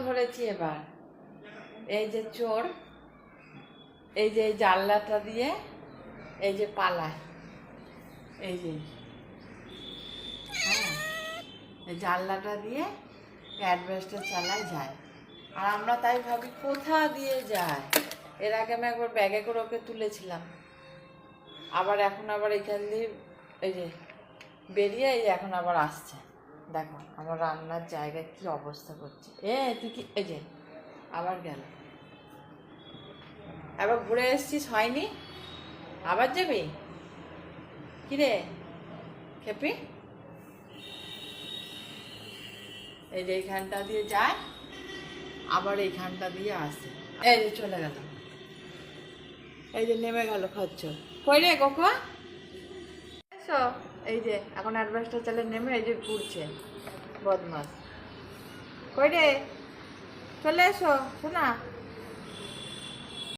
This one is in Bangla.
ধরেছি এবার। এই যে চোর, এই যে এই জানলাটা দিয়ে এই যে পালায়, এই যে হ্যাঁ, এই জানলাটা দিয়ে অ্যাডভেস্টার চালায় যায়। আর আমরা তাই ভাবি কোথা দিয়ে যায়। এর আগে আমি একবার ব্যাগে করে ওকে তুলেছিলাম, আবার এখন আবার এখান দিয়ে এই যে বেরিয়ে এই এখন আবার আসছে। দেখো আমার রান্নার জায়গায় কি অবস্থা করছে। তুই কি, এই যে আবার গেল, আবার ঘুরে এসছিস, হয়নি, আবার যাবি কিরে খেপি? এই যে এইখানটা দিয়ে যায়, আবার এইখানটা দিয়ে আসে। এই যে চলে গেল, এই যে নেমে গেল খচ্চর। কই রে কোকো, এসো। এই যে এখন অ্যাডভেস্টার চালে নেমে এই যে ঘুরছে বদমাস। কই রে, চলে এসো শোনা।